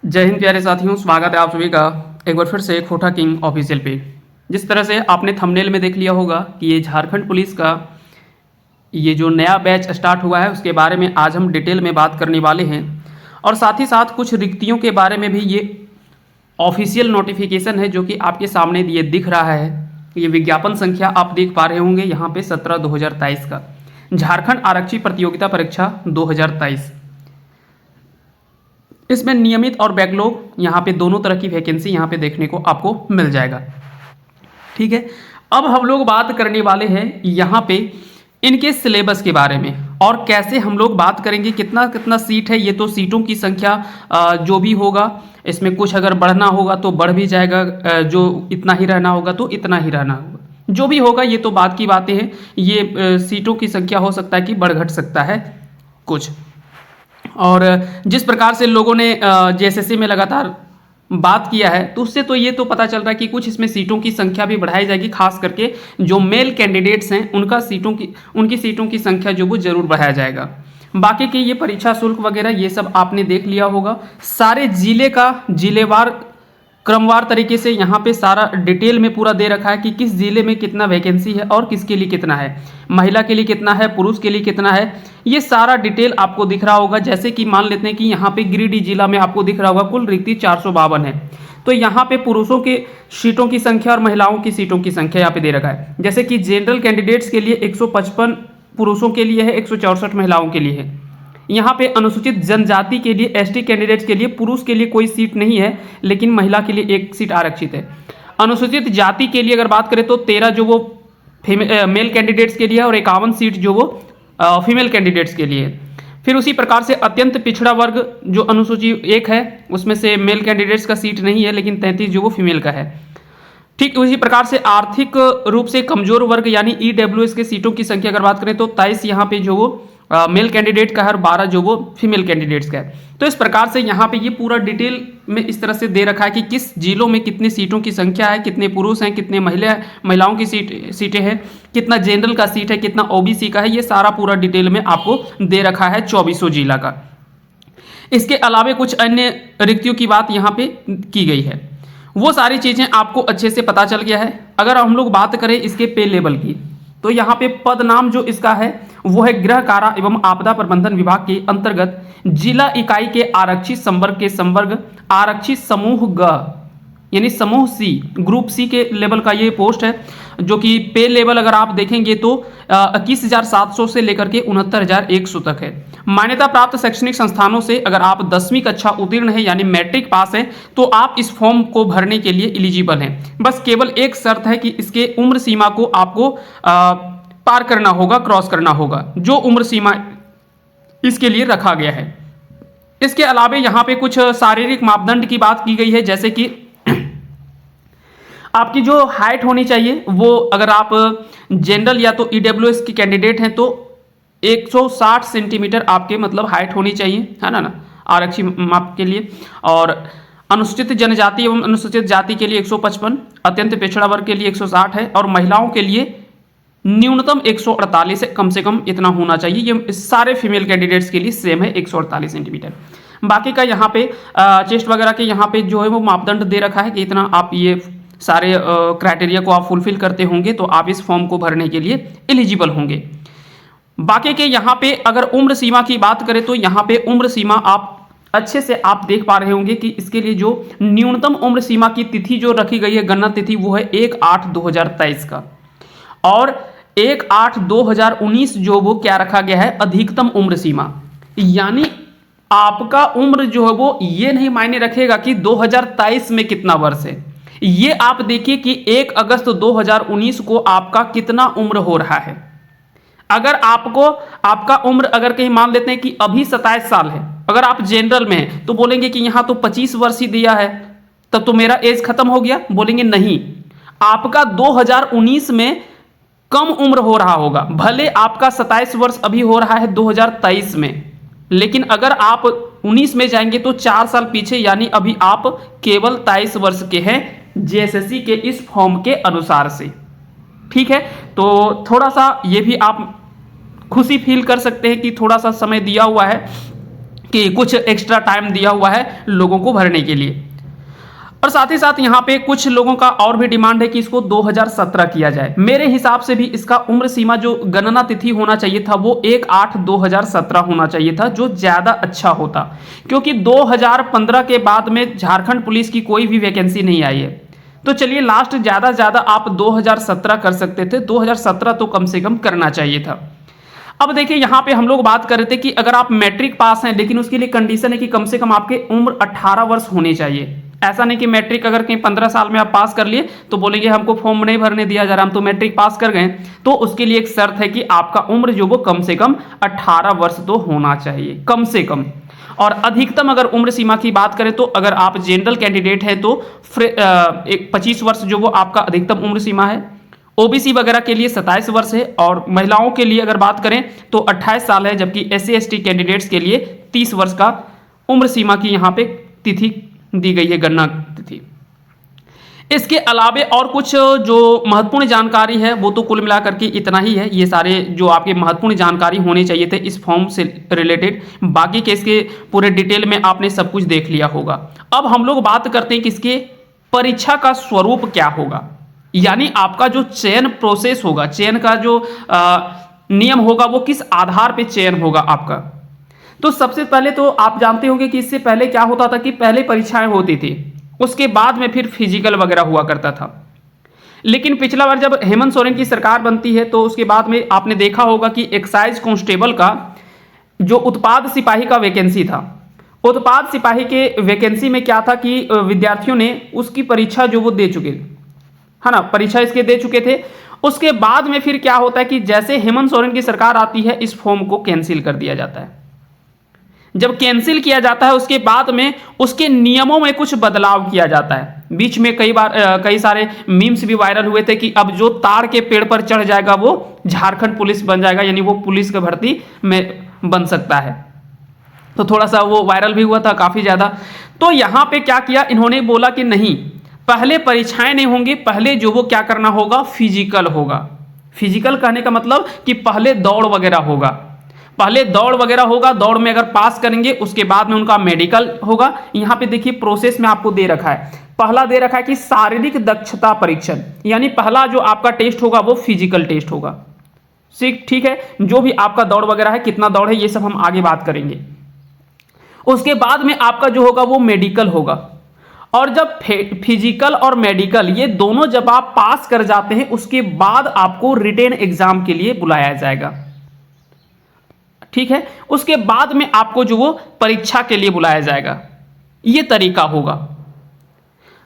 जय हिंद प्यारे साथियों, स्वागत है आप सभी का एक बार फिर से खोटा किंग ऑफिशियल पे। जिस तरह से आपने थंबनेल में देख लिया होगा कि ये झारखंड पुलिस का ये जो नया बैच स्टार्ट हुआ है उसके बारे में आज हम डिटेल में बात करने वाले हैं। और साथ ही साथ कुछ रिक्तियों के बारे में भी ये ऑफिशियल नोटिफिकेशन है जो कि आपके सामने ये दिख रहा है। ये विज्ञापन संख्या आप देख पा रहे होंगे यहाँ पे 17/2023 का झारखंड आरक्षी प्रतियोगिता परीक्षा 2023। इसमें नियमित और बैकलॉग यहाँ पे दोनों तरह की वैकेंसी यहाँ पे देखने को आपको मिल जाएगा। ठीक है, अब हम लोग बात करने वाले हैं यहाँ पे इनके सिलेबस के बारे में और कैसे हम लोग बात करेंगे कितना कितना सीट है। ये तो सीटों की संख्या जो भी होगा इसमें कुछ अगर बढ़ना होगा तो बढ़ भी जाएगा, जो इतना ही रहना होगा तो इतना ही रहना होगा, जो भी होगा ये तो बात की बातें हैं। ये सीटों की संख्या हो सकता है कि बढ़ घट सकता है कुछ। और जिस प्रकार से लोगों ने जेएसएससी में लगातार बात किया है तो उससे तो ये तो पता चल रहा है कि कुछ इसमें सीटों की संख्या भी बढ़ाई जाएगी। खास करके जो मेल कैंडिडेट्स हैं उनकी सीटों की संख्या जो वो जरूर बढ़ाया जाएगा। बाकी की ये परीक्षा शुल्क वगैरह ये सब आपने देख लिया होगा। सारे जिले का जिलेवार क्रमवार तरीके से यहाँ पे सारा डिटेल में पूरा दे रखा है कि किस जिले में कितना वैकेंसी है और किसके लिए कितना है, महिला के लिए कितना है, पुरुष के लिए कितना है, ये सारा डिटेल आपको दिख रहा होगा। जैसे कि मान लेते हैं कि यहाँ पे गिरिडीह जिला में आपको दिख रहा होगा कुल रिक्ति 452 है, तो यहाँ पे पुरुषों के सीटों की संख्या और महिलाओं की सीटों की संख्या यहाँ पे दे रखा है। जैसे कि जनरल कैंडिडेट्स के लिए 155 पुरुषों के लिए है, 164 महिलाओं के लिए है। यहाँ पे अनुसूचित जनजाति के लिए एसटी कैंडिडेट्स के लिए पुरुष के लिए कोई सीट नहीं है, लेकिन महिला के लिए एक सीट आरक्षित है। अनुसूचित जाति के लिए अगर बात करें तो 13 जो वो मेल कैंडिडेट्स के लिए है और 51 सीट जो वो फीमेल कैंडिडेट्स के लिए है। फिर उसी प्रकार से अत्यंत पिछड़ा वर्ग जो अनुसूची 1 है उसमें से मेल कैंडिडेट्स का सीट नहीं है, लेकिन 33 जो वो फीमेल का है। ठीक उसी प्रकार से आर्थिक रूप से कमजोर वर्ग यानी ईडब्ल्यूएस के सीटों की संख्या अगर बात करें तो 23 यहाँ पे जो वो मेल कैंडिडेट का है और 12 जो वो फीमेल कैंडिडेट्स का है। तो इस प्रकार से यहाँ पे ये पूरा डिटेल में इस तरह से दे रखा है कि किस जिलों में कितनी सीटों की संख्या है, कितने पुरुष हैं, कितने महिलाओं की सीटें हैं, कितना जनरल का सीट है, कितना ओबीसी का है, ये सारा पूरा डिटेल में आपको दे रखा है 2400 जिला का। इसके अलावा कुछ अन्य रिक्तियों की बात यहाँ पे की गई है, वो सारी चीज़ें आपको अच्छे से पता चल गया है। अगर हम लोग बात करें इसके पे लेवल की तो यहाँ पे पद नाम जो इसका है वो है गृह कारा एवं आपदा प्रबंधन विभाग के अंतर्गत जिला इकाई के आरक्षित संवर्ग के संवर्ग आरक्षित समूह ग यानी समूह सी ग्रुप सी के लेवल का ये पोस्ट है, जो कि पे लेवल अगर आप देखेंगे तो 21,700 से लेकर के 69,100 तक है। मान्यता प्राप्त शैक्षणिक संस्थानों से अगर आप 10वीं कक्षा उत्तीर्ण है यानी मैट्रिक पास है तो आप इस फॉर्म को भरने के लिए एलिजिबल हैं। बस केवल एक शर्त है कि इसके उम्र सीमा को आपको पार करना होगा, क्रॉस करना होगा, जो उम्र सीमा इसके लिए रखा गया है। इसके अलावा यहाँ पे कुछ शारीरिक मापदंड की बात की गई है, जैसे कि आपकी जो हाइट होनी चाहिए वो अगर आप जनरल या तो ईडब्ल्यूएस की कैंडिडेट हैं तो 160 सेंटीमीटर आपके मतलब हाइट होनी चाहिए, है ना आरक्षी माप के लिए। और अनुसूचित जनजाति एवं अनुसूचित जाति के लिए 155, अत्यंत पिछड़ा वर्ग के लिए 160 है और महिलाओं के लिए न्यूनतम 148 है, कम से कम इतना होना चाहिए। ये सारे फीमेल कैंडिडेट्स के लिए सेम है 148 सेंटीमीटर। बाकी का यहाँ पे चेस्ट वगैरह के यहाँ पे जो है वो मापदंड दे रखा है कि इतना आप ये सारे क्राइटेरिया को आप फुलफिल करते होंगे तो आप इस फॉर्म को भरने के लिए एलिजिबल होंगे। बाकी के यहाँ पे अगर उम्र सीमा की बात करें तो यहाँ पे उम्र सीमा आप अच्छे से आप देख पा रहे होंगे कि इसके लिए जो न्यूनतम उम्र सीमा की तिथि जो रखी गई है गणना तिथि वो है 1/8/2023 का, और 1/8/2019 जो वो क्या रखा गया है अधिकतम उम्र सीमा। यानी आपका उम्र जो है वो ये नहीं मायने रखेगा कि 2023 में कितना वर्ष है, ये आप देखिए कि 1 अगस्त 2019 को आपका कितना उम्र हो रहा है। अगर आपको आपका उम्र अगर कहीं मान लेते हैं कि अभी 27 साल है, अगर आप जनरल में हैं तो बोलेंगे कि यहाँ तो 25 वर्ष ही दिया है, तब तो मेरा एज खत्म हो गया। बोलेंगे नहीं, आपका 2019 में कम उम्र हो रहा होगा, भले आपका 27 वर्ष अभी हो रहा है 2023 में, लेकिन अगर आप 19 में जाएंगे तो 4 साल पीछे, यानी अभी आप केवल 23 वर्ष के हैं जेएसएससी के इस फॉर्म के अनुसार से। ठीक है, तो थोड़ा सा ये भी आप खुशी फील कर सकते हैं कि थोड़ा सा समय दिया हुआ है कि कुछ एक्स्ट्रा टाइम दिया हुआ है लोगों को भरने के लिए। और साथ ही साथ यहाँ पे कुछ लोगों का और भी डिमांड है कि इसको 2017 किया जाए। मेरे हिसाब से भी इसका उम्र सीमा जो गणना तिथि होना चाहिए था वो 1/8/2017 होना चाहिए था, जो ज़्यादा अच्छा होता, क्योंकि 2015 के बाद में झारखंड पुलिस की कोई भी वैकेंसी नहीं आई है। तो चलिए लास्ट ज़्यादा से ज़्यादा आप 2017 कर सकते थे, 2017 तो कम से कम करना चाहिए था। अब देखिए यहाँ पे हम लोग बात कर रहे थे कि अगर आप मैट्रिक पास हैं, लेकिन उसके लिए कंडीशन है कि कम से कम आपके उम्र 18 वर्ष होनी चाहिए। ऐसा नहीं कि मैट्रिक अगर कहीं 15 साल में आप पास कर लिए तो बोलेंगे हमको फॉर्म नहीं भरने दिया जा रहा, हम तो मैट्रिक पास कर गए। तो उसके लिए एक शर्त है कि आपका उम्र जो वो कम से कम 18 वर्ष तो होना चाहिए, कम से कम। और अधिकतम अगर उम्र सीमा की बात करें तो अगर आप जनरल कैंडिडेट हैं तो 25 वर्ष जो वो आपका अधिकतम उम्र सीमा है। ओबीसी वगैरह के लिए 27 वर्ष है, और महिलाओं के लिए अगर बात करें तो 28 साल है, जबकि SC/ST कैंडिडेट्स के लिए 30 वर्ष का उम्र सीमा की यहाँ पे तिथि दी गई है, गणना तिथि। इसके अलावे और कुछ जो महत्वपूर्ण जानकारी है वो तो कुल मिलाकर के इतना ही है। ये सारे जो आपके महत्वपूर्ण जानकारी होने चाहिए थे इस फॉर्म से रिलेटेड, बाकी के इसके पूरे डिटेल में आपने सब कुछ देख लिया होगा। अब हम लोग बात करते हैं कि इसके परीक्षा का स्वरूप क्या होगा, यानी आपका जो चयन प्रोसेस होगा, चयन का जो नियम होगा वो किस आधार पे चयन होगा आपका। तो सबसे पहले तो आप जानते होंगे कि इससे पहले क्या होता था कि पहले परीक्षाएं होती थी, उसके बाद में फिर फिजिकल वगैरह हुआ करता था। लेकिन पिछला बार जब हेमंत सोरेन की सरकार बनती है तो उसके बाद में आपने देखा होगा कि एक्साइज कांस्टेबल का जो उत्पाद सिपाही का वैकेंसी था, उत्पाद सिपाही के वैकेंसी में क्या था कि विद्यार्थियों ने उसकी परीक्षा जो वो दे चुके है ना, परीक्षा इसके दे चुके थे। उसके बाद में फिर क्या होता है कि जैसे हेमंत सोरेन की सरकार आती है इस फॉर्म को कैंसिल कर दिया जाता है। जब कैंसिल किया जाता है उसके बाद में उसके नियमों में कुछ बदलाव किया जाता है। बीच में कई सारे मीम्स भी वायरल हुए थे कि अब जो ताड़ के पेड़ पर चढ़ जाएगा वो झारखंड पुलिस बन जाएगा, यानी वो पुलिस की भर्ती में बन सकता है। तो थोड़ा सा वो वायरल भी हुआ था काफी ज्यादा। तो यहाँ पे क्या किया, इन्होंने बोला कि नहीं, पहले परीक्षाएं नहीं होंगी, पहले जो वो क्या करना होगा, फिजिकल होगा। फिजिकल कहने का मतलब कि पहले दौड़ वगैरह होगा, पहले दौड़ वगैरह होगा, दौड़ में अगर पास करेंगे उसके बाद में उनका मेडिकल होगा। यहाँ पे देखिए प्रोसेस में आपको दे रखा है, पहला दे रखा है कि शारीरिक दक्षता परीक्षण, यानी पहला जो आपका टेस्ट होगा वो फिजिकल टेस्ट होगा। ठीक है, जो भी आपका दौड़ वगैरह है, कितना दौड़ है, ये सब हम आगे बात करेंगे। उसके बाद में आपका जो होगा वो मेडिकल होगा। और जब फिजिकल और मेडिकल ये दोनों जब आप पास कर जाते हैं उसके बाद आपको रिटेन एग्जाम के लिए बुलाया जाएगा। ठीक है, उसके बाद में आपको जो वो परीक्षा के लिए बुलाया जाएगा, ये तरीका होगा।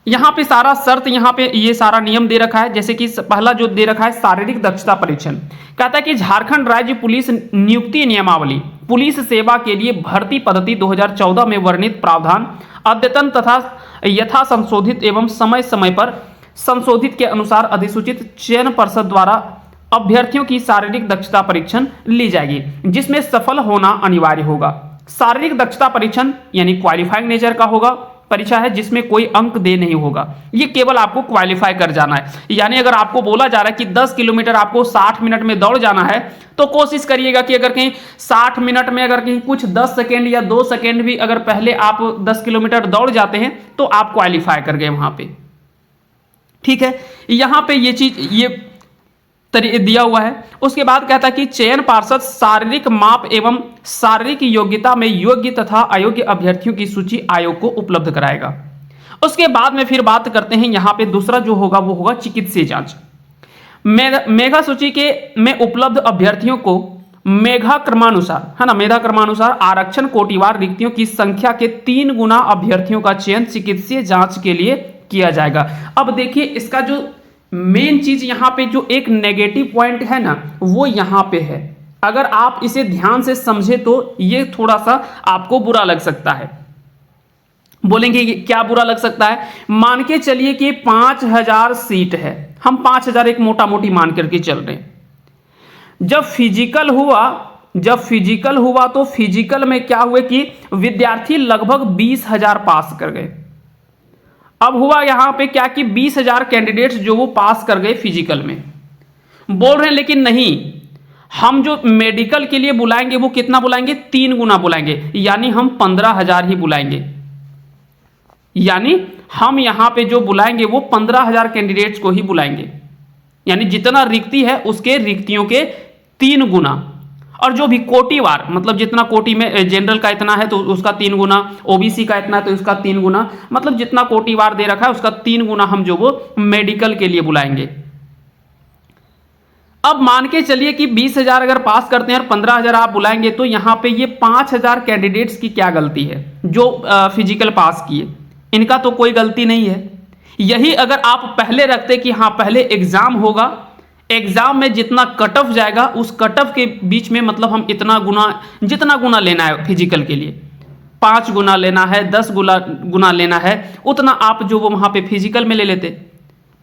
यहां पे सारा शर्त, यहां पे ये सारा नियम दे रखा है। जैसे कि पहला जो दे रखा है शारीरिक दक्षता परीक्षण, कहता है कि झारखंड राज्य पुलिस नियुक्ति नियमावली पुलिस सेवा के लिए भर्ती पद्धति 2014 में वर्णित प्रावधान अद्यतन तथा यथा संशोधित एवं समय समय पर संशोधित के अनुसार अधिसूचित चयन परिषद द्वारा अभ्यर्थियों की शारीरिक दक्षता परीक्षण ली जाएगी, जिसमें सफल होना अनिवार्य होगा। शारीरिक दक्षता परीक्षण यानी क्वालिफाइंग नेचर का होगा, परीक्षा है जिसमें कोई अंक दे नहीं होगा, ये केवल आपको क्वालिफाई कर जाना है। यानी अगर आपको बोला जा रहा है कि 10 किलोमीटर आपको 60 मिनट में दौड़ जाना है तो कोशिश करिएगा कि अगर कहीं 60 मिनट में अगर कहीं कुछ 10 सेकेंड या 2 सेकेंड भी अगर पहले आप 10 किलोमीटर दौड़ जाते हैं तो आप क्वालिफाई कर गए वहां पे। ठीक है, यहां पे ये चीज ये दिया हुआ है। उसके बाद कहता है कि चयन पार्षद शारीरिक माप एवं शारीरिक योग्यता में योग्य तथा अयोग्य अभ्यर्थियों की सूची आयोग को उपलब्ध कराएगा। उसके बाद में फिर बात करते हैं, यहां पे दूसरा जो होगा वो होगा चिकित्सीय जांच। मेधा सूची के में उपलब्ध अभ्यर्थियों को मेधा क्रमानुसार, है ना, मेधा क्रमानुसार आरक्षण कोटिवार रिक्तियों की संख्या के 3 गुना अभ्यर्थियों का चयन चिकित्सीय जांच के लिए किया जाएगा। अब देखिए इसका जो मेन चीज यहां पे जो एक नेगेटिव पॉइंट है ना वो यहां पे है। अगर आप इसे ध्यान से समझे तो ये थोड़ा सा आपको बुरा लग सकता है। बोलेंगे क्या बुरा लग सकता है? मान के चलिए कि 5000 सीट है, हम 5000 एक मोटा मोटी मान करके चल रहे हैं। जब फिजिकल हुआ तो फिजिकल में क्या हुए कि विद्यार्थी लगभग 20,000 पास कर गए। अब हुआ यहां पे क्या कि 20,000 कैंडिडेट्स जो वो पास कर गए फिजिकल में, बोल रहे हैं लेकिन नहीं, हम जो मेडिकल के लिए बुलाएंगे वो कितना बुलाएंगे, 3 गुना बुलाएंगे, यानी हम 15,000 ही बुलाएंगे। यानी हम यहां पे जो बुलाएंगे वो 15,000 कैंडिडेट्स को ही बुलाएंगे, यानी जितना रिक्ति है उसके रिक्तियों के 3 गुना। और जो भी कोटिवार, मतलब जितना कोटि में जनरल का इतना है तो उसका 3 गुना, ओबीसी का इतना तो उसका 3 गुना, मतलब जितना कोटिवार दे रखा है उसका 3 गुना हम जो वो मेडिकल के लिए बुलाएंगे। अब मान के चलिए कि 20,000 अगर पास करते हैं और 15,000 आप बुलाएंगे, तो यहां पे ये 5,000 कैंडिडेट्स की क्या गलती है जो फिजिकल पास किए, इनका तो कोई गलती नहीं है। यही अगर आप पहले रखते कि हाँ पहले एग्जाम होगा, एग्जाम में जितना कट ऑफ जाएगा उस कट ऑफ के बीच में मतलब हम इतना गुना, जितना गुना लेना है फिजिकल के लिए, 5 गुना लेना है, 10 गुना लेना है, उतना आप जो वो वहां पे फिजिकल में ले लेते।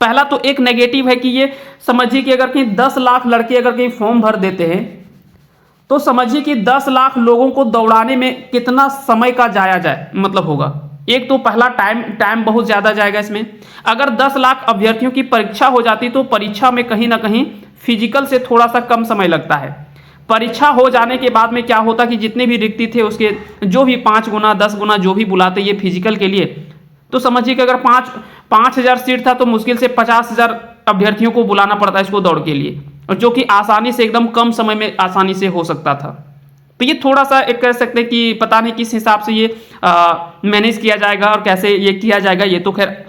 पहला तो एक नेगेटिव है कि ये समझिए कि अगर कहीं 10 लाख लड़के अगर कहीं फॉर्म भर देते हैं तो समझिए कि 10 लाख लोगों को दौड़ाने में कितना समय का जाया जाए मतलब होगा। एक तो पहला टाइम बहुत ज्यादा जाएगा इसमें। अगर 10 लाख अभ्यर्थियों की परीक्षा हो जाती तो परीक्षा में कहीं ना कहीं फिजिकल से थोड़ा सा कम समय लगता है। परीक्षा हो जाने के बाद में क्या होता कि जितने भी रिक्ति थे उसके जो भी 5 गुना 10 गुना जो भी बुलाते ये फिजिकल के लिए, तो समझिए कि अगर 5,000 सीट था तो मुश्किल से 50,000 अभ्यर्थियों को बुलाना पड़ता है इसको दौड़ के लिए, और जो कि आसानी से एकदम कम समय में आसानी से हो सकता था। तो ये थोड़ा सा एक कह सकते हैं कि पता नहीं किस हिसाब से ये मैनेज किया जाएगा और कैसे ये किया जाएगा, ये तो खैर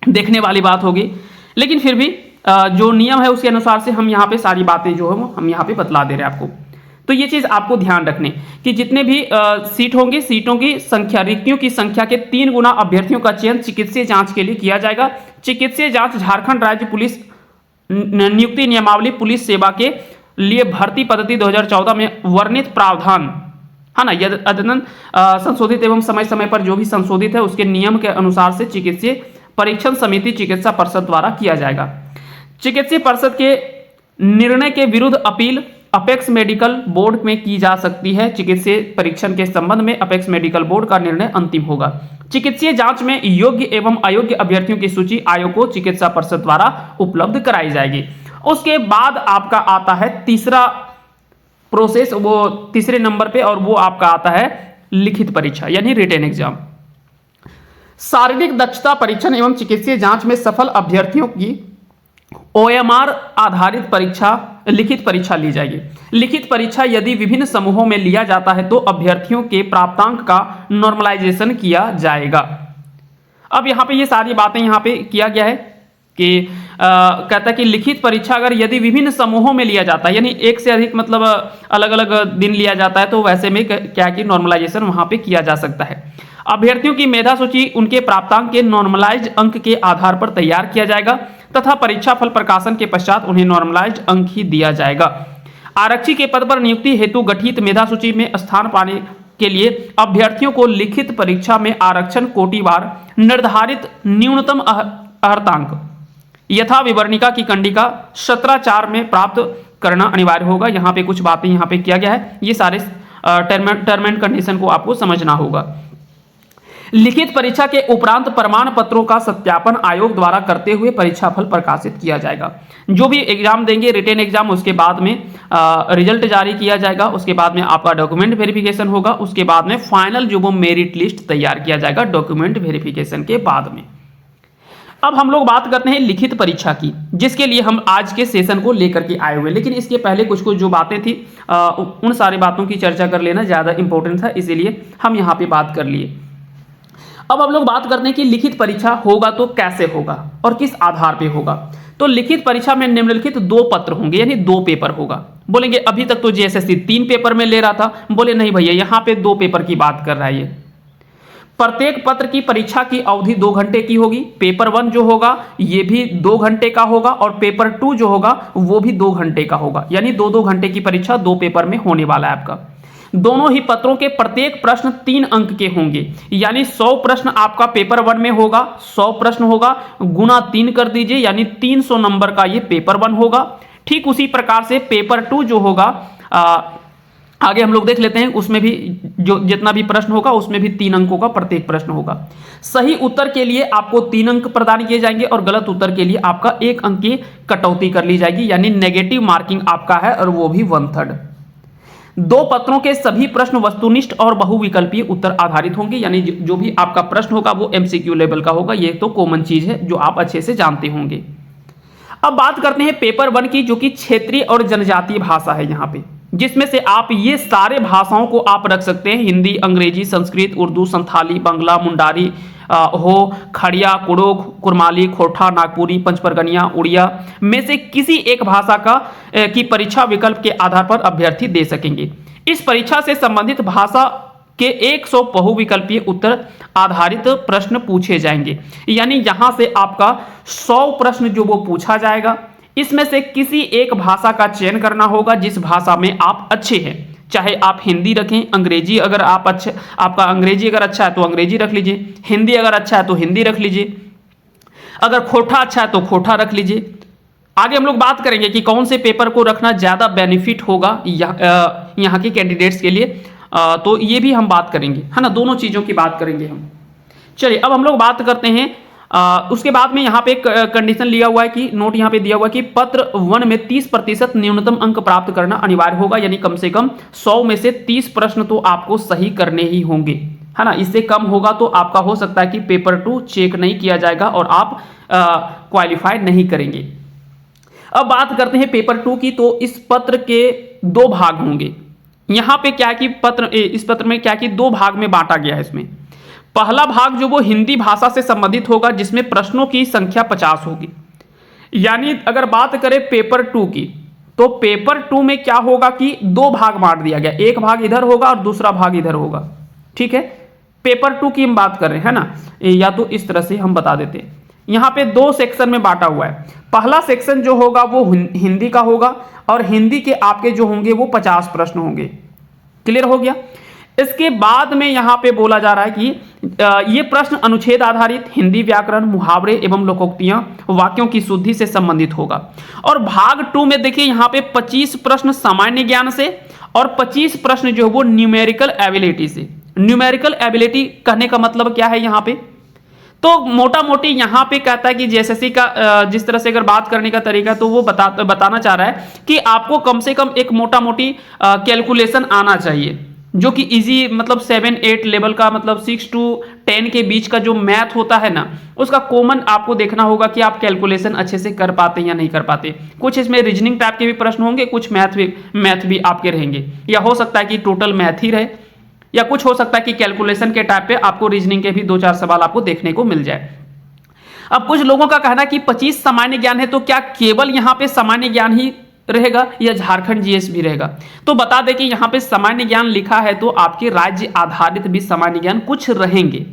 देखने वाली बात होगी। लेकिन फिर भी जो नियम है उसके अनुसार से हम यहाँ पे सारी बातें जो है वो हम यहाँ पे बतला दे रहे हैं आपको। तो ये चीज आपको ध्यान रखने कि जितने भी सीट होंगे, सीटों की संख्या, रिक्तियों की संख्या के 3 गुना अभ्यर्थियों का चयन चिकित्सीय जांच के लिए किया जाएगा। चिकित्सीय जांच झारखंड राज्य पुलिस नियुक्ति नियमावली पुलिस सेवा के लिए भर्ती पद्धति 2014 में वर्णित प्रावधान है ना, यदि अद्यतन संशोधित एवं समय समय पर जो भी संशोधित है उसके नियम के अनुसार से चिकित्सीय परीक्षण समिति चिकित्सा परिषद द्वारा किया जाएगा। चिकित्सीय परिषद के निर्णय के विरुद्ध अपील अपेक्स मेडिकल बोर्ड में की जा सकती है। चिकित्सीय परीक्षण के संबंध में अपेक्स मेडिकल बोर्ड का निर्णय अंतिम होगा। चिकित्सीय जांच में योग्य एवं अयोग्य अभ्यर्थियों की सूची आयोग को चिकित्सा परिषद द्वारा उपलब्ध कराई जाएगी। उसके बाद आपका आता है तीसरा प्रोसेस, वो तीसरे नंबर पे, और वो आपका आता है लिखित परीक्षा यानी रिटन एग्जाम। शारीरिक दक्षता परीक्षण एवं चिकित्सीय जांच में सफल अभ्यर्थियों की OMR आधारित परीक्षा, लिखित परीक्षा ली जाएगी। लिखित परीक्षा यदि विभिन्न समूहों में लिया जाता है तो अभ्यर्थियों के प्राप्तांक का नॉर्मलाइजेशन किया जाएगा। अब यहाँ पे ये सारी बातें यहाँ पे किया गया है कि कहता है कि लिखित परीक्षा अगर यदि विभिन्न समूहों में लिया जाता है यानी एक से अधिक मतलब अलग अलग दिन लिया जाता है तो वैसे में क्या कि नॉर्मलाइजेशन वहां पे किया जा सकता है। अभ्यर्थियों की मेधा सूची उनके प्राप्तांक के नॉर्मलाइज्ड अंक के आधार पर तैयार किया जाएगा तथा परीक्षा फल प्रकाशन के पश्चात उन्हें नॉर्मलाइज्ड अंक ही दिया जाएगा। आरक्षी के पद पर नियुक्ति हेतु गठित मेधा सूची में स्थान पाने के लिए अभ्यर्थियों को लिखित परीक्षा में आरक्षण कोटिवार निर्धारित न्यूनतम अर्हतांक यथा विवरणिका की कंडिका 17/4 में प्राप्त करना अनिवार्य होगा। यहाँ पे कुछ बातें यहाँ पे किया गया है, ये सारे टर्म एंड कंडीशन को आपको समझना होगा। लिखित परीक्षा के उपरांत प्रमाण पत्रों का सत्यापन आयोग द्वारा करते हुए परीक्षा फल प्रकाशित किया जाएगा। जो भी एग्जाम देंगे रिटेन एग्जाम, उसके बाद में रिजल्ट जारी किया जाएगा, उसके बाद में आपका डॉक्यूमेंट वेरिफिकेशन होगा, उसके बाद में फाइनल जो वो मेरिट लिस्ट तैयार किया जाएगा डॉक्यूमेंट वेरिफिकेशन के बाद में। अब हम लोग बात करते हैं लिखित परीक्षा की, जिसके लिए हम आज के सेशन को लेकर के आए हुए, लेकिन इसके पहले कुछ कुछ जो बातें थी उन सारी बातों की चर्चा कर लेना ज़्यादा इंपॉर्टेंट था, इसीलिए हम यहाँ पे बात कर लिए। अब हम लोग बात करते हैं कि लिखित परीक्षा होगा तो कैसे होगा और किस आधार पे होगा। तो लिखित परीक्षा में निम्नलिखित 2 पत्र होंगे यानी 2 पेपर होगा। बोलेंगे अभी तक तो जीएसएससी 3 पेपर में ले रहा था, बोले नहीं भैया यहाँ पे 2 पेपर की बात कर रहा है ये। प्रत्येक पत्र की परीक्षा की अवधि 2 घंटे की होगी। पेपर 1 जो होगा ये भी 2 घंटे का होगा और पेपर 2 जो होगा वो भी 2 घंटे का होगा, यानी 2-2 घंटे की परीक्षा 2 पेपर में होने वाला है आपका। दोनों ही पत्रों के प्रत्येक प्रश्न 3 अंक के होंगे, यानी 100 प्रश्न आपका पेपर 1 में होगा, 100 प्रश्न होगा, गुना 3 कर दीजिए यानी 300 नंबर का ये पेपर 1 होगा। ठीक उसी प्रकार से पेपर 2 जो होगा आगे हम लोग देख लेते हैं, उसमें भी जो जितना भी प्रश्न होगा उसमें भी 3 अंकों का प्रत्येक प्रश्न होगा। सही उत्तर के लिए आपको 3 अंक प्रदान किए जाएंगे और गलत उत्तर के लिए आपका 1 अंक की कटौती कर ली जाएगी, यानी नेगेटिव मार्किंग आपका है, और वो भी 1/3। 2 पत्रों के सभी प्रश्न वस्तुनिष्ठ और बहुविकल्पीय उत्तर आधारित होंगे, यानी जो भी आपका प्रश्न होगा वो MCQ लेवल का होगा। ये तो कॉमन चीज है जो आप अच्छे से जानते होंगे। अब बात करते हैं पेपर 1 की, जो कि क्षेत्रीय और जनजातीय भाषा है यहाँ पे, जिसमें से आप ये सारे भाषाओं को आप रख सकते हैं, हिंदी, अंग्रेजी, संस्कृत, उर्दू, संथाली, बांग्ला, मुंडारी, हो, खड़िया, कुड़ोख, कुरमाली, खोरठा, नागपुरी, पंचपरगनिया, उड़िया में से किसी एक भाषा की परीक्षा विकल्प के आधार पर अभ्यर्थी दे सकेंगे। इस परीक्षा से संबंधित भाषा के 100 बहुविकल्पीय उत्तर आधारित प्रश्न पूछे जाएंगे, यानी यहां से आपका 100 प्रश्न जो वो पूछा जाएगा, इसमें से किसी एक भाषा का चयन करना होगा जिस भाषा में आप अच्छे हैं। चाहे आप हिंदी रखें, अंग्रेजी अगर आप अच्छे, आपका अंग्रेजी अगर अच्छा है तो अंग्रेजी रख लीजिए, हिंदी अगर अच्छा है तो हिंदी रख लीजिए, अगर खोटा अच्छा है तो खोटा रख लीजिए। आगे हम लोग बात करेंगे कि कौन से पेपर को रखना ज़्यादा बेनिफिट होगा यहाँ के कैंडिडेट्स के लिए, तो ये भी हम बात करेंगे, है ना, दोनों चीज़ों की बात करेंगे हम। चलिए अब हम लोग बात करते हैं, उसके बाद में यहाँ पे एक कंडीशन लिया हुआ है कि नोट यहाँ पे दिया हुआ है कि पत्र 1 में 30% न्यूनतम अंक प्राप्त करना अनिवार्य होगा, यानी कम से कम 100 में से 30 प्रश्न तो आपको सही करने ही होंगे, है ना। इससे कम होगा तो आपका हो सकता है कि पेपर 2 चेक नहीं किया जाएगा और आप क्वालिफाई नहीं करेंगे। अब बात करते हैं पेपर 2 की, तो इस पत्र के 2 भाग होंगे। यहाँ पे क्या है कि इस पत्र में क्या है कि 2 भाग में बांटा गया है। इसमें पहला भाग जो वो हिंदी भाषा से संबंधित होगा, जिसमें प्रश्नों की संख्या 50 होगी। यानी अगर बात करें पेपर 2 की, तो पेपर 2 में क्या होगा कि 2 भाग बांट दिया गया, एक भाग इधर होगा और दूसरा भाग इधर होगा, ठीक है। पेपर 2 की हम बात कर रहे हैं, है ना, या तो इस तरह से हम बता देते हैं। यहाँ पे 2 सेक्शन में बांटा हुआ है। पहला सेक्शन जो होगा वो हिंदी का होगा और हिंदी के आपके जो होंगे वो 50 प्रश्न होंगे। क्लियर हो गया। इसके बाद में यहाँ पे बोला जा रहा है कि ये प्रश्न अनुच्छेद आधारित हिंदी व्याकरण, मुहावरे एवं लोकोक्तियां, वाक्यों की शुद्धि से संबंधित होगा। और भाग 2 में देखिए यहाँ पे 25 प्रश्न सामान्य ज्ञान से और 25 प्रश्न जो है वो न्यूमेरिकल एबिलिटी से। न्यूमेरिकल एबिलिटी कहने का मतलब क्या है यहाँ पे, तो मोटा मोटी यहाँ पे कहता है कि जेएसएससी का जिस तरह से अगर बात करने का तरीका, तो वो बताना चाह रहा है कि आपको कम से कम एक मोटा मोटी कैलकुलेशन आना चाहिए, जो कि इजी, मतलब 7-8 लेवल का, मतलब 6 से 10 के बीच का जो मैथ होता है ना, उसका कॉमन आपको देखना होगा कि आप कैलकुलेशन अच्छे से कर पाते हैं या नहीं कर पाते। कुछ इसमें रीजनिंग टाइप के भी प्रश्न होंगे, कुछ मैथ भी आपके रहेंगे, या हो सकता है कि टोटल मैथ ही रहे, या कुछ हो सकता है कि कैलकुलेशन के टाइप पे आपको रीजनिंग के भी 2-4 सवाल आपको देखने को मिल जाए। अब कुछ लोगों का कहना है कि 25 सामान्य ज्ञान है, तो क्या केवल यहाँ पे सामान्य ज्ञान ही रहेगा या झारखंड जीएस भी रहेगा? तो बता दें कि यहाँ पे सामान्य ज्ञान लिखा है तो आपके राज्य आधारित भी सामान्य ज्ञान कुछ रहेंगे,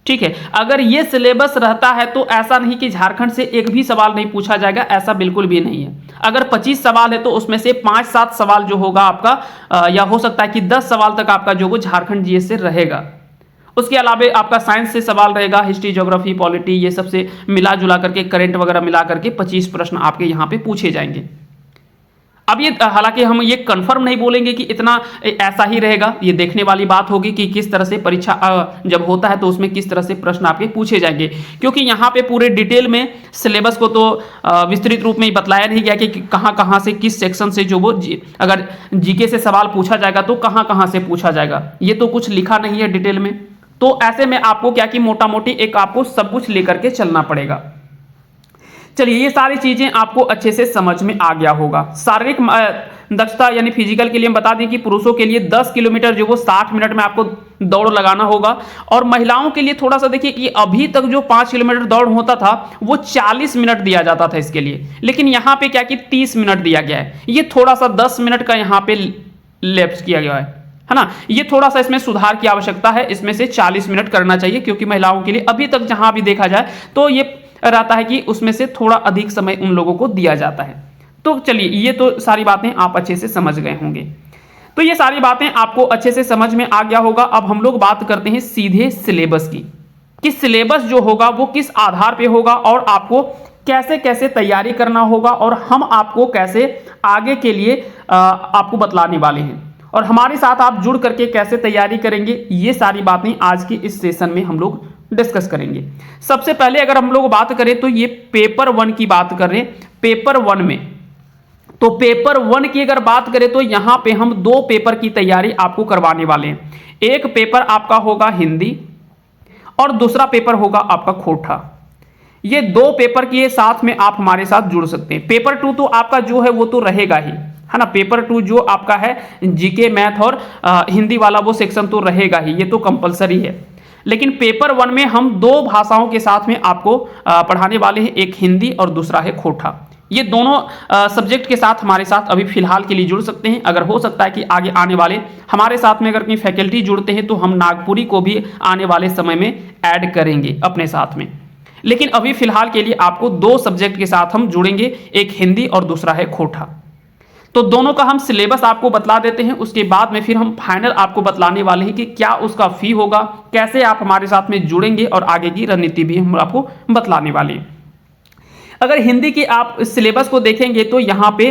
ठीक है। अगर ये सिलेबस रहता है तो ऐसा नहीं कि झारखंड से एक भी सवाल नहीं पूछा जाएगा, ऐसा बिल्कुल भी नहीं है। अगर 25 सवाल है तो उसमें से 5-7 सवाल जो होगा आपका, या हो सकता है कि 10 सवाल तक आपका जो वो झारखंड जीएस से रहेगा। उसके अलावा आपका साइंस से सवाल रहेगा, हिस्ट्री, ज्योग्राफी, पॉलिटी, ये सबसे मिला जुला करके, करंट वगैरह मिला करके 25 प्रश्न आपके यहाँ पे पूछे जाएंगे। अब ये हालांकि हम ये कंफर्म नहीं बोलेंगे कि इतना ऐसा ही रहेगा, ये देखने वाली बात होगी कि किस तरह से परीक्षा जब होता है तो उसमें किस तरह से प्रश्न आपके पूछे जाएंगे, क्योंकि यहाँ पे पूरे डिटेल में सिलेबस को तो विस्तृत रूप में ही बतलाया नहीं गया कि कहाँ कहाँ से, किस सेक्शन से जो वो अगर जीके से सवाल पूछा जाएगा तो कहाँ कहाँ से पूछा जाएगा, ये तो कुछ लिखा नहीं है डिटेल में। तो ऐसे में आपको क्या कि मोटा मोटी एक आपको सब कुछ लेकर के चलना पड़ेगा। चलिए, ये सारी चीजें आपको अच्छे से समझ में आ गया होगा। शारीरिक दक्षता यानी फिजिकल के लिए हम बता दें कि पुरुषों के लिए 10 किलोमीटर जो वो 60 मिनट में आपको दौड़ लगाना होगा, और महिलाओं के लिए थोड़ा सा देखिए कि अभी तक जो 5 किलोमीटर दौड़ होता था वो 40 मिनट दिया जाता था इसके लिए, लेकिन यहाँ पे क्या कि 30 मिनट दिया गया है। ये थोड़ा सा 10 मिनट का यहाँ पे लैप्स किया गया है ना। ये थोड़ा सा इसमें सुधार की आवश्यकता है, इसमें से 40 मिनट करना चाहिए, क्योंकि महिलाओं के लिए अभी तक जहां भी देखा जाए तो ये रहता है कि उसमें से थोड़ा अधिक समय उन लोगों को दिया जाता है। तो चलिए, ये तो सारी बातें आप अच्छे से समझ गए होंगे। तो ये सारी बातें आपको अच्छे से समझ में आ गया होगा। अब हम लोग बात करते हैं सीधे सिलेबस की, कि सिलेबस जो होगा वो किस आधार पे होगा और आपको कैसे कैसे तैयारी करना होगा, और हम आपको कैसे आगे के लिए आपको बतलाने वाले हैं। और हमारे साथ आप जुड़ करके कैसे तैयारी करेंगे, ये सारी बातें आज के इस सेशन में हम लोग डिस्कस करेंगे। सबसे पहले अगर हम लोग बात करें तो ये पेपर 1 की बात कर रहे हैं। पेपर 1 में, तो पेपर 1 की अगर बात करें तो यहां पे हम 2 पेपर की तैयारी आपको करवाने वाले हैं। एक पेपर आपका होगा हिंदी और दूसरा पेपर होगा आपका खोटा। ये 2 पेपर के साथ में आप हमारे साथ जुड़ सकते हैं। पेपर 2 तो आपका जो है वो तो रहेगा ही, है ना। पेपर 2 जो आपका है जीके, मैथ और हिंदी वाला वो सेक्शन तो रहेगा ही, ये तो कंपलसरी है। लेकिन पेपर 1 में हम 2 भाषाओं के साथ में आपको पढ़ाने वाले हैं, एक हिंदी और दूसरा है खोटा। ये दोनों सब्जेक्ट के साथ हमारे साथ अभी फिलहाल के लिए जुड़ सकते हैं। अगर हो सकता है कि आगे आने वाले हमारे साथ में अगर कहीं फैकल्टी जुड़ते हैं तो हम नागपुरी को भी आने वाले समय में ऐड करेंगे अपने साथ में। लेकिन अभी फिलहाल के लिए आपको 2 सब्जेक्ट के साथ हम जुड़ेंगे, एक हिंदी और दूसरा है खोटा। तो दोनों का हम सिलेबस आपको बतला देते हैं, उसके बाद में फिर हम फाइनल आपको बतलाने वाले हैं कि क्या उसका फी होगा, कैसे आप हमारे साथ में जुड़ेंगे और आगे की रणनीति भी हम आपको बतलाने वाले हैं। अगर हिंदी की आप सिलेबस को देखेंगे तो यहाँ पे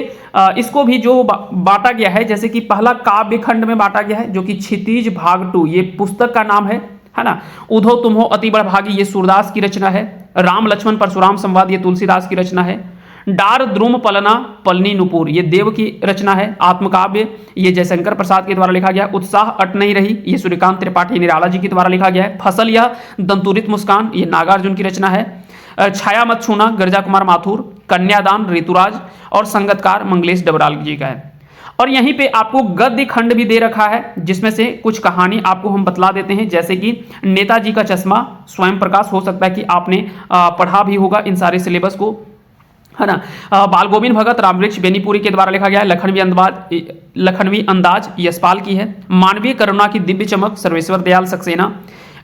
इसको भी जो बांटा गया है, जैसे कि पहला काव्य खंड में बांटा गया है जो कि क्षितिज भाग 2, ये पुस्तक का नाम है ना। उधो तुम्हो अति बड़भागी, ये सूरदास की रचना है। राम लक्ष्मण परशुराम संवाद, ये तुलसीदास की रचना है। डार द्रुम पलना पलनी नुपुर, ये देव की रचना है। आत्मकाव्य, ये जयशंकर प्रसाद के द्वारा लिखा गया। उत्साह अट नहीं रही, ये सूर्यकांत त्रिपाठी निराला जी के द्वारा लिखा गया है। फसल या दंतुरित मुस्कान, ये नागार्जुन की रचना है। छाया मत छूना, गिरजा कुमार माथुर। कन्यादान, ऋतुराज। और संगतकार मंगलेश डबराल जी का है। और यहीं पे आपको गद्य खंड भी दे रखा है, जिसमें से कुछ कहानी आपको हम बतला देते हैं, जैसे कि नेताजी का चश्मा, स्वयं प्रकाश। हो सकता है कि आपने पढ़ा भी होगा इन सारे सिलेबस को, है ना। बाल गोविंद भगत, रामवृक्ष बेनीपुरी के द्वारा लिखा गया है। लखनवी अंदाज यशपाल की है। मानवीय करुणा की दिव्य चमक, सर्वेश्वर दयाल सक्सेना।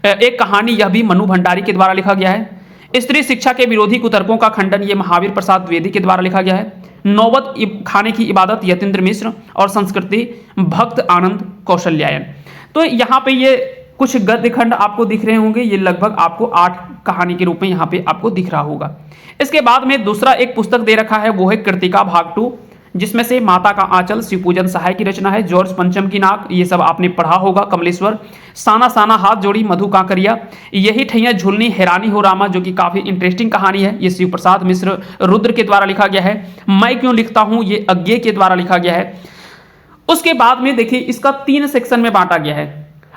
एक कहानी, यह भी मनु भंडारी के द्वारा लिखा गया है। स्त्री शिक्षा के विरोधी कुतर्कों का खंडन, ये महावीर प्रसाद द्विवेदी के द्वारा लिखा गया है। नौबत खाने की इबादत, यतीन्द्र मिश्र। और संस्कृति, भक्त आनंद कौशल्यायन। तो यहाँ पे ये कुछ गद्य खंड आपको दिख रहे होंगे, ये लगभग आपको 8 कहानी के रूप में यहाँ पे आपको दिख रहा होगा। इसके बाद में दूसरा एक पुस्तक दे रखा है, वो है कृतिका भाग 2, जिसमें से माता का आंचल शिवपूजन सहाय की रचना है। जॉर्ज पंचम की नाक, ये सब आपने पढ़ा होगा। कमलेश्वर, साना साना हाथ जोड़ी मधु कांकरिया, यही ठैया झुलनी हैरानी हो रामा, जो कि काफी इंटरेस्टिंग कहानी है। ये शिव प्रसाद मिश्र रुद्र के द्वारा लिखा गया है। मैं क्यों लिखता हूं, ये अज्ञे के द्वारा लिखा गया है। उसके बाद में देखिए इसका 3 सेक्शन में बांटा गया है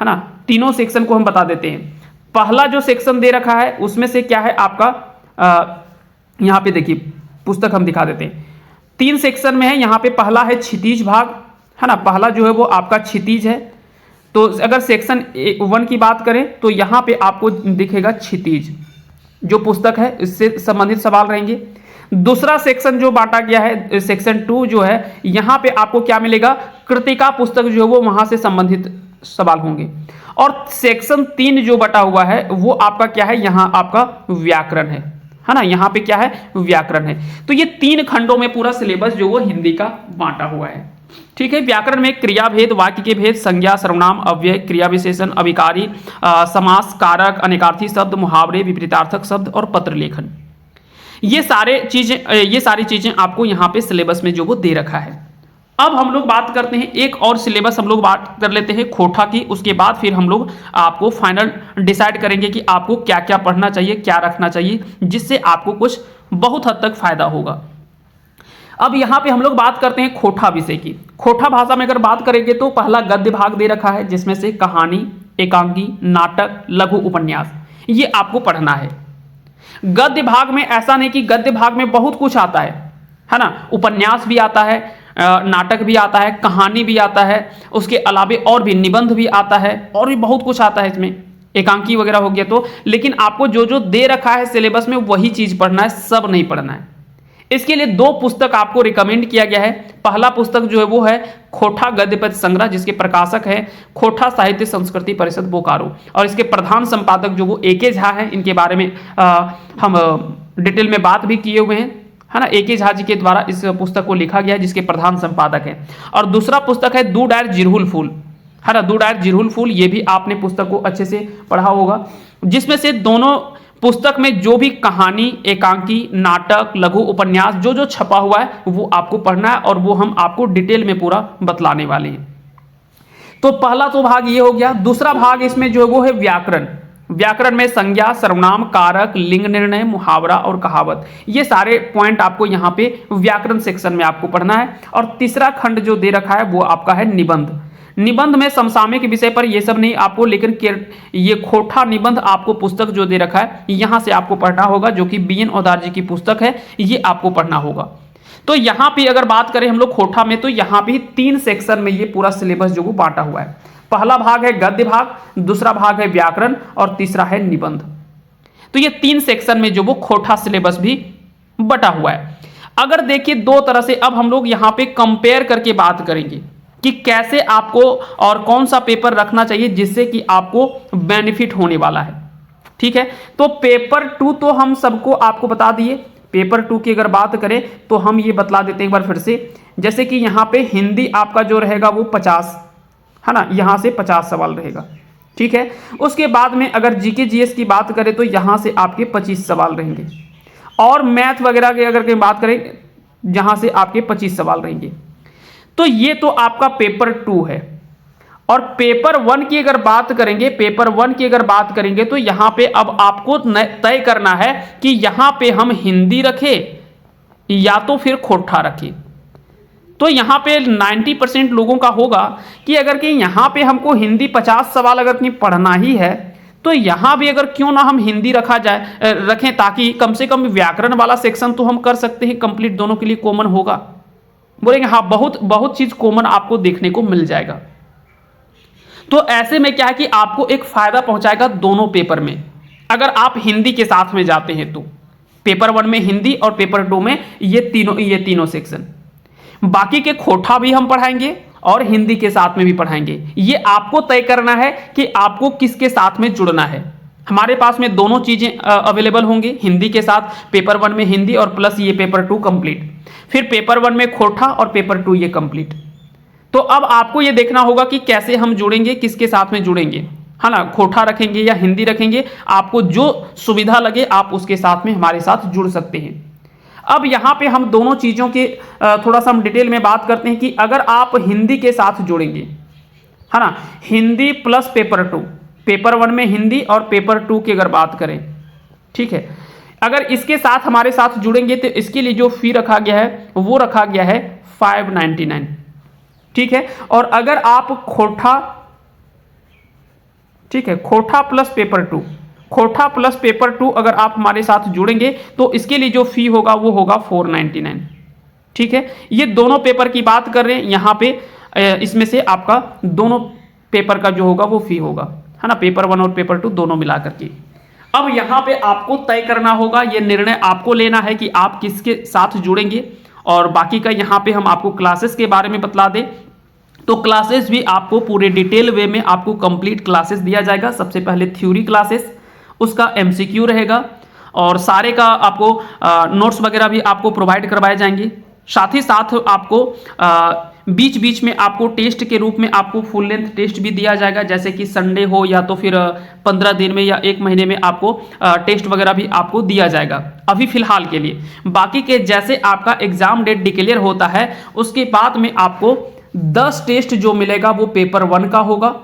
ना। तीनों सेक्शन को हम बता देते हैं। पहला जो सेक्शन दे रखा है उसमें से क्या है आपका, यहाँ पे देखिए पुस्तक हम दिखा देते हैं। 3 सेक्शन में है। यहाँ पे पहला है क्षितिज भाग, है ना। पहला जो है वो आपका क्षितिज है। तो अगर सेक्शन 1 की बात करें तो यहाँ पे आपको दिखेगा क्षितिज जो पुस्तक है, इससे संबंधित सवाल रहेंगे। दूसरा सेक्शन जो बांटा गया है, सेक्शन 2 जो है, यहाँ पे आपको क्या मिलेगा, कृतिका पुस्तक जो है वो वहां से संबंधित सवाल होंगे। और सेक्शन 3 जो बटा हुआ है वो आपका क्या है, यहाँ आपका व्याकरण है ना। यहाँ पे क्या है, व्याकरण है। तो ये 3 खंडों में पूरा सिलेबस जो वो हिंदी का बांटा हुआ है। ठीक है। व्याकरण में क्रिया भेद, वाक्य के भेद, संज्ञा, सर्वनाम, अव्यय, क्रिया विशेषण, अभिकारी, समास, कारक, अनेकार्थी शब्द, मुहावरे, विपरीतार्थक शब्द और पत्र लेखन, ये सारी चीजें आपको यहाँ पे सिलेबस में जो वो दे रखा है। अब हम लोग बात करते हैं एक और सिलेबस हम लोग बात कर लेते हैं खोटा की। उसके बाद फिर हम लोग आपको फाइनल डिसाइड करेंगे कि आपको क्या क्या पढ़ना चाहिए, क्या रखना चाहिए, जिससे आपको कुछ बहुत हद तक फायदा होगा। अब यहाँ पे हम लोग बात करते हैं खोटा विषय की। खोटा भाषा में अगर बात करेंगे तो पहला गद्य भाग दे रखा है, जिसमें से कहानी, एकांकी, नाटक, लघु उपन्यास, ये आपको पढ़ना है। गद्य भाग में ऐसा नहीं कि गद्य भाग में बहुत कुछ आता है ना। उपन्यास भी आता है, नाटक भी आता है, कहानी भी आता है, उसके अलावे और भी निबंध भी आता है, और भी बहुत कुछ आता है इसमें, एकांकी वगैरह हो गया। तो लेकिन आपको जो जो दे रखा है सिलेबस में वही चीज पढ़ना है, सब नहीं पढ़ना है। इसके लिए 2 पुस्तक आपको रिकमेंड किया गया है। पहला पुस्तक जो है वो है खोटा गद्य पद्य संग्रह, जिसके प्रकाशक है खोटा साहित्य संस्कृति परिषद बोकारो, और इसके प्रधान संपादक जो वो ए.के. झा हैं। इनके बारे में हम डिटेल में बात भी किए हुए हैं, है ना। ए.के. झा जी के द्वारा इस पुस्तक को लिखा गया है, जिसके प्रधान संपादक है। और दूसरा पुस्तक है दू डायर जिरहुल फूल, है ना। दू डायर जिरहुल फूल, ये भी आपने पुस्तक को अच्छे से पढ़ा होगा, जिसमें से दोनों पुस्तक में जो भी कहानी, एकांकी, नाटक, लघु उपन्यास जो जो छपा हुआ है वो आपको पढ़ना है, और वो हम आपको डिटेल में पूरा बतलाने वाले हैं। तो पहला तो भाग ये हो गया। दूसरा भाग इसमें जो है वो है व्याकरण। व्याकरण में संज्ञा, सर्वनाम, कारक, लिंग निर्णय, मुहावरा और कहावत, ये सारे पॉइंट आपको यहाँ पे व्याकरण सेक्शन में आपको पढ़ना है। और तीसरा खंड जो दे रखा है वो आपका है निबंध। निबंध में समसामयिक विषय पर ये सब नहीं आपको, लेकिन ये खोटा निबंध आपको पुस्तक जो दे रखा है यहाँ से आपको पढ़ना होगा, जो कि BN औदार जी की पुस्तक है, ये आपको पढ़ना होगा। तो यहाँ पे अगर बात करें हम लोग खोटा में, तो यहाँ पे 3 सेक्शन में ये पूरा सिलेबस जो वो बांटा हुआ है। पहला भाग है गद्य भाग, दूसरा भाग है व्याकरण और तीसरा है निबंध। तो ये 3 सेक्शन में जो वो खोटा सिलेबस भी बटा हुआ है। अगर देखिए 2 तरह से अब हम लोग यहाँ पे कंपेयर करके बात करेंगे कि कैसे आपको और कौन सा पेपर रखना चाहिए जिससे कि आपको बेनिफिट होने वाला है। ठीक है, तो पेपर 2 तो हम सबको आपको बता दिए। पेपर 2 की अगर बात करें तो हम ये बतला देते हैं एक बार फिर से, जैसे कि यहाँ पे हिंदी आपका जो रहेगा वो 50 है ना, यहाँ से 50 सवाल रहेगा। ठीक है, उसके बाद में अगर जीके जीएस की बात करें तो यहाँ से आपके 25 सवाल रहेंगे, और मैथ वगैरह की अगर कहीं बात करें जहाँ से आपके 25 सवाल रहेंगे। तो ये तो आपका पेपर 2 है। और पेपर 1 की अगर बात करेंगे, पेपर 1 की अगर बात करेंगे तो यहाँ पे अब आपको तय करना है कि यहाँ पे हम हिंदी रखें या तो फिर खोटा रखें। तो यहाँ पे 90% लोगों का होगा कि अगर कि यहाँ पे हमको हिंदी 50 सवाल अगर कहीं पढ़ना ही है तो यहाँ भी अगर क्यों ना हम हिंदी रखें, ताकि कम से कम व्याकरण वाला सेक्शन तो हम कर सकते हैं कंप्लीट, दोनों के लिए कॉमन होगा। बोलेंगे हाँ, बहुत चीज कॉमन आपको देखने को मिल जाएगा। तो ऐसे में क्या है कि आपको एक फायदा पहुंचाएगा दोनों पेपर में, अगर आप हिंदी के साथ में जाते हैं तो। पेपर 1 में हिंदी और पेपर 2 में ये तीनों सेक्शन। बाकी के खोटा भी हम पढ़ाएंगे और हिंदी के साथ में भी पढ़ाएंगे। ये आपको तय करना है कि आपको किसके साथ में जुड़ना है। हमारे पास में दोनों चीजें अवेलेबल होंगे, हिंदी के साथ पेपर 1 में हिंदी और प्लस ये पेपर 2 कंप्लीट, फिर पेपर 1 में खोटा और पेपर 2 ये कंप्लीट। तो अब आपको ये देखना होगा कि कैसे हम जुड़ेंगे, किसके साथ में जुड़ेंगे, है ना, खोटा रखेंगे या हिंदी रखेंगे। आपको जो सुविधा लगे आप उसके साथ में हमारे साथ जुड़ सकते हैं। अब यहाँ पे हम दोनों चीज़ों के थोड़ा सा हम डिटेल में बात करते हैं कि अगर आप हिंदी के साथ जुड़ेंगे, है ना, हिंदी प्लस पेपर 2, पेपर 1 में हिंदी और पेपर 2 की अगर बात करें, ठीक है, अगर इसके साथ हमारे साथ जुड़ेंगे तो इसके लिए जो फी रखा गया है वो रखा गया है 599। ठीक है, और अगर आप खोटा, ठीक है, खोटा प्लस पेपर 2, खोटा प्लस पेपर 2 अगर आप हमारे साथ जुड़ेंगे तो इसके लिए जो फी होगा वो होगा 499। ठीक है, ये दोनों पेपर की बात कर रहे हैं यहाँ पे, इसमें से आपका दोनों पेपर का जो होगा वो फी होगा, है ना, पेपर 1 और पेपर 2 दोनों मिला करके। अब यहाँ पे आपको तय करना होगा, ये निर्णय आपको लेना है कि आप किसके साथ जुड़ेंगे। और बाकी का यहाँ पे हम आपको क्लासेस के बारे में बतला दें तो क्लासेस भी आपको पूरे डिटेल वे में आपको कंप्लीट क्लासेस दिया जाएगा। सबसे पहले थ्योरी क्लासेस, उसका MCQ रहेगा और सारे का आपको नोट्स वगैरह भी आपको प्रोवाइड करवाए जाएंगे। साथ ही साथ आपको बीच बीच में आपको टेस्ट के रूप में आपको फुल लेंथ टेस्ट भी दिया जाएगा, जैसे कि संडे हो या तो फिर 15 दिन में या 1 महीने में आपको टेस्ट वगैरह भी आपको दिया जाएगा अभी फिलहाल के लिए। बाकी के जैसे आपका एग्जाम डेट डिक्लेयर होता है उसके बाद में आपको 10 टेस्ट जो मिलेगा वो पेपर 1 का होगा,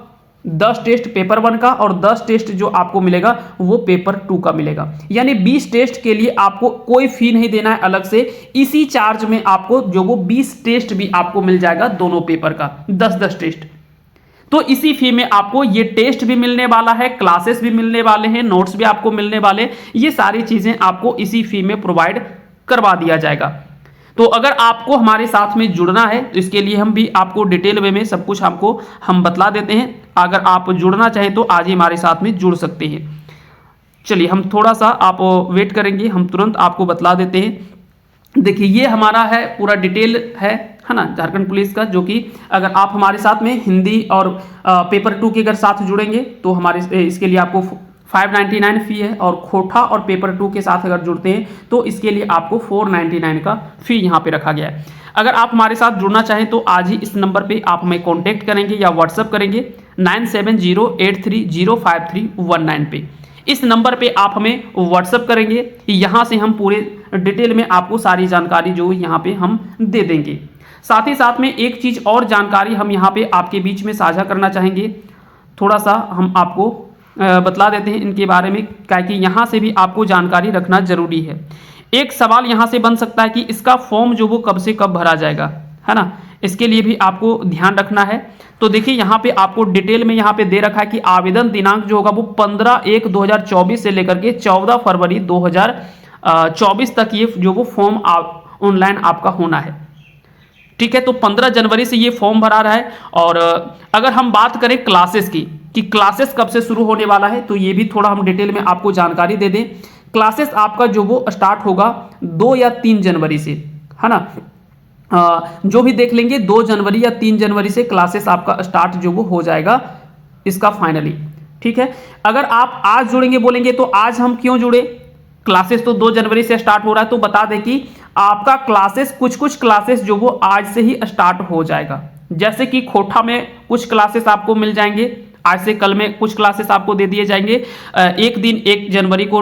10 टेस्ट पेपर 1 का, और 10 टेस्ट जो आपको मिलेगा वो पेपर 2 का मिलेगा। यानी 20 टेस्ट के लिए आपको कोई फी नहीं देना है अलग से, इसी चार्ज में आपको जो वो 20 टेस्ट भी आपको मिल जाएगा दोनों पेपर का, 10-10 टेस्ट। तो इसी फी में आपको ये टेस्ट भी मिलने वाला है, क्लासेस भी मिलने वाले हैं, नोट्स भी आपको मिलने वाले, ये सारी चीजें आपको इसी फी में प्रोवाइड करवा दिया जाएगा। तो अगर आपको हमारे साथ में जुड़ना है तो इसके लिए हम भी आपको डिटेल वे में सब कुछ आपको हम बतला देते हैं। अगर आप जुड़ना चाहें तो आज ही हमारे साथ में जुड़ सकते हैं। चलिए हम थोड़ा सा आप वेट करेंगे, हम तुरंत आपको बतला देते हैं। देखिए ये हमारा है पूरा डिटेल है ना, झारखंड पुलिस का, जो कि अगर आप हमारे साथ में हिंदी और पेपर 2 के अगर साथ जुड़ेंगे तो हमारे इसके लिए आपको 599 फी है, और खोटा और पेपर 2 के साथ अगर जुड़ते हैं तो इसके लिए आपको 499 का फी यहाँ पे रखा गया है। अगर आप हमारे साथ जुड़ना चाहें तो आज ही इस नंबर पे आप हमें कांटेक्ट करेंगे या व्हाट्सअप करेंगे 9708305319 पे। इस नंबर पे आप हमें व्हाट्सअप करेंगे, यहाँ से हम पूरे डिटेल में आपको सारी जानकारी जो यहाँ पे हम दे देंगे। साथ ही साथ में एक चीज़ और जानकारी हम यहाँ पे आपके बीच में साझा करना चाहेंगे, थोड़ा सा हम आपको बतला देते हैं इनके बारे में, क्या कि यहाँ से भी आपको जानकारी रखना जरूरी है। एक सवाल यहाँ से बन सकता है कि इसका फॉर्म जो वो कब से कब भरा जाएगा, है ना, इसके लिए भी आपको ध्यान रखना है। तो देखिए यहाँ पे आपको डिटेल में यहाँ पे दे रखा है कि आवेदन दिनांक जो होगा वो 15/1/2024 से लेकर के 14 फरवरी 2024 तक ये जो वो फॉर्म ऑनलाइन आपका होना है। ठीक है, तो 15 जनवरी से ये फॉर्म भरा रहा है। और अगर हम बात करें क्लासेस की कि क्लासेस कब से शुरू होने वाला है, तो ये भी थोड़ा हम डिटेल में आपको जानकारी दे दें। क्लासेस आपका जो वो स्टार्ट होगा 2 या 3 जनवरी से, है ना, जो भी देख लेंगे 2 जनवरी या 3 जनवरी से क्लासेस आपका स्टार्ट जो वो हो जाएगा इसका फाइनली। ठीक है, अगर आप आज जुड़ेंगे बोलेंगे तो आज हम क्यों जुड़े, क्लासेस तो 2 जनवरी से स्टार्ट हो रहा है, तो बता दें कि आपका क्लासेस कुछ क्लासेस जो वो आज से ही स्टार्ट हो जाएगा। जैसे कि खोटा में कुछ क्लासेस आपको मिल जाएंगे, आज से कल में कुछ क्लासेस आपको दे दिए जाएंगे। एक दिन 1 जनवरी को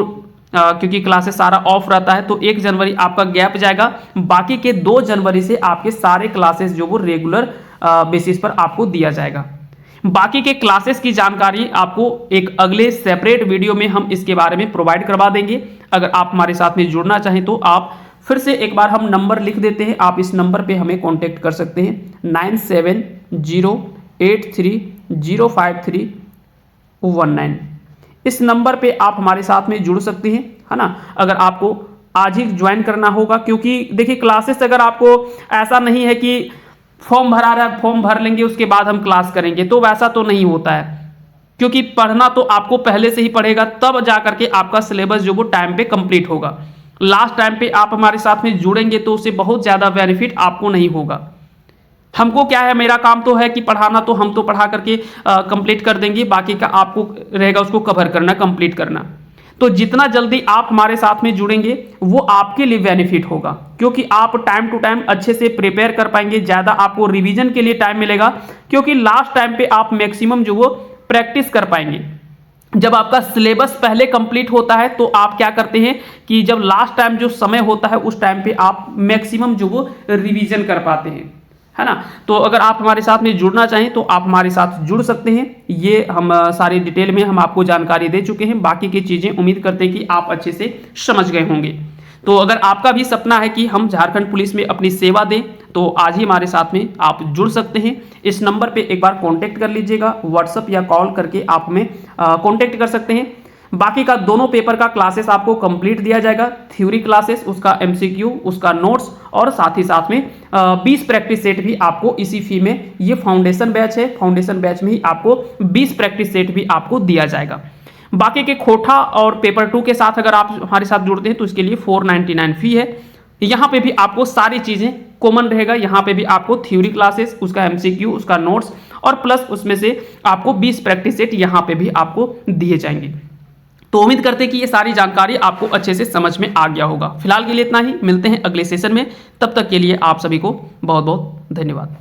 क्योंकि क्लासेस सारा ऑफ रहता है, तो 1 जनवरी आपका गैप जाएगा। बाकी के 2 जनवरी से आपके सारे क्लासेस जो वो रेगुलर बेसिस पर आपको दिया जाएगा। बाकी के क्लासेस की जानकारी आपको एक अगले सेपरेट वीडियो में हम इसके बारे में प्रोवाइड करवा देंगे। अगर आप हमारे साथ में जुड़ना चाहें तो आप फिर से एक बार हम नंबर लिख देते हैं, आप इस नंबर पे हमें कांटेक्ट कर सकते हैं 9708305319। इस नंबर पे आप हमारे साथ में जुड़ सकते हैं, है ना, अगर आपको आज ही ज्वाइन करना होगा। क्योंकि देखिए क्लासेस अगर आपको ऐसा नहीं है कि फॉर्म भरा रहा है, फॉर्म भर लेंगे उसके बाद हम क्लास करेंगे, तो वैसा तो नहीं होता है। क्योंकि पढ़ना तो आपको पहले से ही पड़ेगा, तब जा करके आपका सिलेबस जो वो टाइम पे कंप्लीट होगा। लास्ट टाइम पे आप हमारे साथ में जुड़ेंगे तो उससे बहुत ज़्यादा बेनिफिट आपको नहीं होगा। हमको क्या है, मेरा काम तो है कि पढ़ाना, तो हम तो पढ़ा करके कंप्लीट कर देंगे, बाकी का आपको रहेगा उसको कवर करना, कंप्लीट करना। तो जितना जल्दी आप हमारे साथ में जुड़ेंगे वो आपके लिए बेनिफिट होगा, क्योंकि आप टाइम टू टाइम अच्छे से प्रिपेयर कर पाएंगे, ज़्यादा आपको रिवीजन के लिए टाइम मिलेगा। क्योंकि लास्ट टाइम पे आप मैक्सिमम जो वो प्रैक्टिस कर पाएंगे। जब आपका सिलेबस पहले कंप्लीट होता है तो आप क्या करते हैं कि जब लास्ट टाइम जो समय होता है उस टाइम पे आप मैक्सिमम जो वो रिवीजन कर पाते हैं, है ना। तो अगर आप हमारे साथ में जुड़ना चाहें तो आप हमारे साथ जुड़ सकते हैं। ये हम सारी डिटेल में हम आपको जानकारी दे चुके हैं, बाकी की चीज़ें उम्मीद करते हैं कि आप अच्छे से समझ गए होंगे। तो अगर आपका भी सपना है कि हम झारखंड पुलिस में अपनी सेवा दें, तो आज ही हमारे साथ में आप जुड़ सकते हैं। इस नंबर पे एक बार कांटेक्ट कर लीजिएगा, व्हाट्सअप या कॉल करके आप हमें कांटेक्ट कर सकते हैं। बाकी का दोनों पेपर का क्लासेस आपको कंप्लीट दिया जाएगा, थ्योरी क्लासेस, उसका एमसीक्यू, उसका नोट्स, और साथ ही साथ में 20 प्रैक्टिस सेट भी आपको इसी फी में, ये फाउंडेशन बैच है, फाउंडेशन बैच में ही आपको 20 प्रैक्टिस सेट भी आपको दिया जाएगा। बाकी के खोटा और पेपर 2 के साथ अगर आप हमारे साथ जुड़ते हैं तो इसके लिए 499 फी है। यहाँ पे भी आपको सारी चीज़ें कॉमन रहेगा, यहाँ पे भी आपको थ्योरी क्लासेस, उसका एमसीक्यू, उसका नोट्स, और प्लस उसमें से आपको 20 प्रैक्टिस सेट यहाँ पे भी आपको दिए जाएंगे। तो उम्मीद करते हैं कि ये सारी जानकारी आपको अच्छे से समझ में आ गया होगा। फिलहाल के लिए इतना ही, मिलते हैं अगले सेशन में, तब तक के लिए आप सभी को बहुत बहुत धन्यवाद।